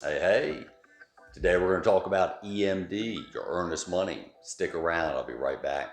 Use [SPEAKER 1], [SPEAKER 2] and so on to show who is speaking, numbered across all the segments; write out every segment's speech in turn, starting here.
[SPEAKER 1] Hey, today we're going to talk about EMD, your earnest money. Stick around, I'll be right back.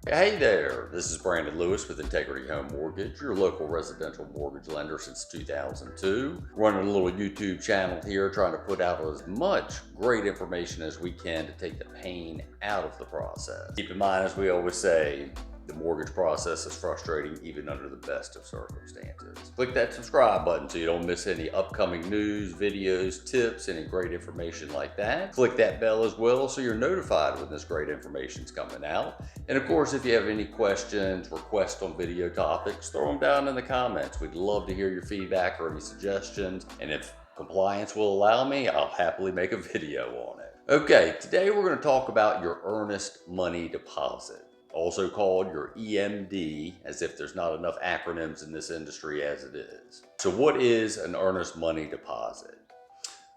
[SPEAKER 1] Hey there, this is Brandon Lewis with Integrity Home Mortgage, your local residential mortgage lender since 2002. Running a little YouTube channel here, trying to put out as much great information as we can to take the pain out of the process. Keep in mind, as we always say, the mortgage process is frustrating even under the best of circumstances. Click that subscribe button so you don't miss any upcoming news, videos, tips, any great information like that. Click that bell as well so you're notified when this great information is coming out. And of course, if you have any questions, requests on video topics, throw them down in the comments. We'd love to hear your feedback or any suggestions. And if compliance will allow me, I'll happily make a video on it. Okay, today we're going to talk about your earnest money deposit, also called your EMD, as if there's not enough acronyms in this industry as it is. So what is an earnest money deposit?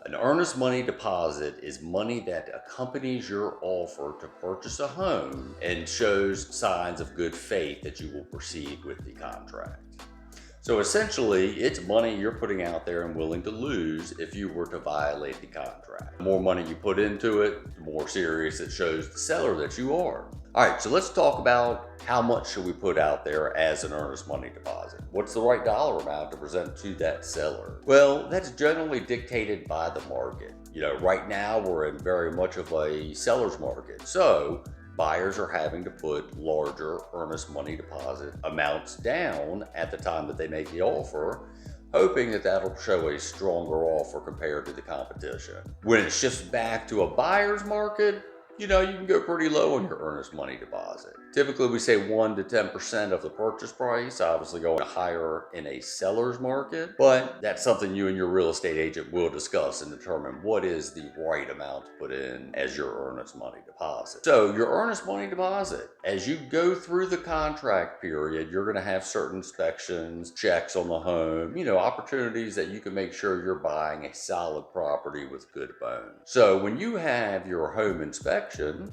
[SPEAKER 1] An earnest money deposit is money that accompanies your offer to purchase a home and shows signs of good faith that you will proceed with the contract. So essentially, it's money you're putting out there and willing to lose if you were to violate the contract. The more money you put into it, the more serious it shows the seller that you are. All right, so let's talk about how much should we put out there as an earnest money deposit. What's the right dollar amount to present to that seller? Well, that's generally dictated by the market. Right now we're in very much of a seller's market. So buyers are having to put larger earnest money deposit amounts down at the time that they make the offer, hoping that that'll show a stronger offer compared to the competition. When it shifts back to a buyer's market, you can go pretty low on your earnest money deposit. Typically, we say 1 to 10% of the purchase price, obviously going higher in a seller's market, but that's something you and your real estate agent will discuss and determine what is the right amount to put in as your earnest money deposit. So your earnest money deposit, as you go through the contract period, you're going to have certain inspections, checks on the home, opportunities that you can make sure you're buying a solid property with good bones. So when you have your home inspection,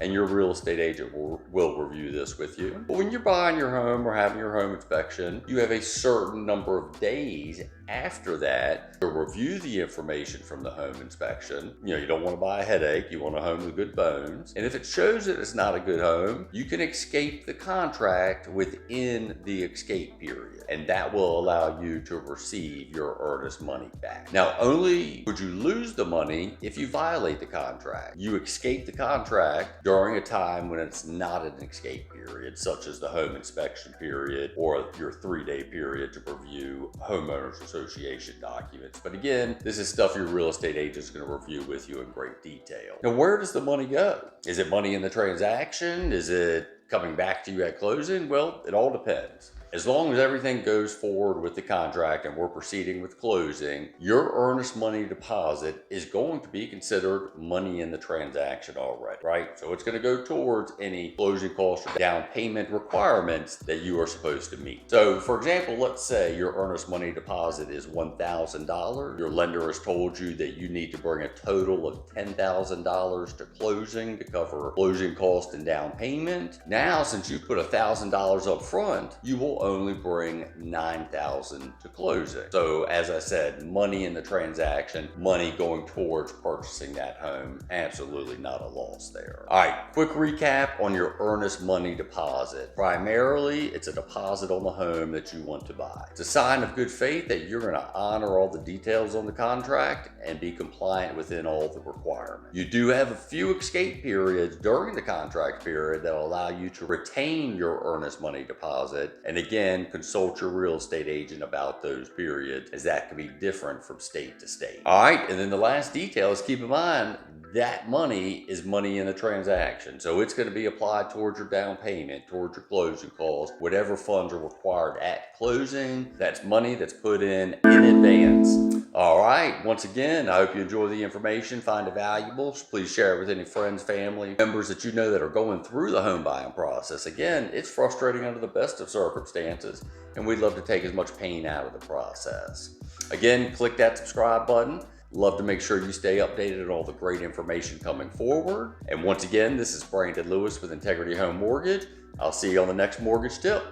[SPEAKER 1] and your real estate agent will review this with you. But when you're buying your home or having your home inspection, you have a certain number of days after that to review the information from the home inspection. You don't want to buy a headache. You want a home with good bones. And if it shows that it's not a good home, you can escape the contract within the escape period. And that will allow you to receive your earnest money back. Now, only would you lose the money if you violate the contract. You escape the contract during a time when it's not an escape period, such as the home inspection period or your 3-day period to review homeowners association documents. But again, this is stuff your real estate agent is going to review with you in great detail. Now, where does the money go? Is it money in the transaction? Is it coming back to you at closing? Well, it all depends. As long as everything goes forward with the contract and we're proceeding with closing, your earnest money deposit is going to be considered money in the transaction already, right? So it's going to go towards any closing costs or down payment requirements that you are supposed to meet. So for example, let's say your earnest money deposit is $1,000. Your lender has told you that you need to bring a total of $10,000 to closing to cover closing costs and down payment. Now, since you put $1,000 up front, you will only bring $9,000 to closing. So as I said, money in the transaction, money going towards purchasing that home, absolutely not a loss there. All right, quick recap on your earnest money deposit. Primarily, it's a deposit on the home that you want to buy. It's a sign of good faith that you're going to honor all the details on the contract and be compliant within all the requirements. You do have a few escape periods during the contract period that will allow you to retain your earnest money deposit. And again, consult your real estate agent about those periods, as that can be different from state to state. All right, and then the last detail is keep in mind that money is money in the transaction. So it's going to be applied towards your down payment, towards your closing costs, whatever funds are required at closing. That's money that's put in advance. All right, once again, I hope you enjoy the information, find it valuable. Please share it with any friends, family, members that you know that are going through the home buying process. Again, it's frustrating under the best of circumstances, and we'd love to take as much pain out of the process. Again, click that subscribe button. Love to make sure you stay updated on all the great information coming forward. And once again, this is Brandon Lewis with Integrity Home Mortgage. I'll see you on the next mortgage tip.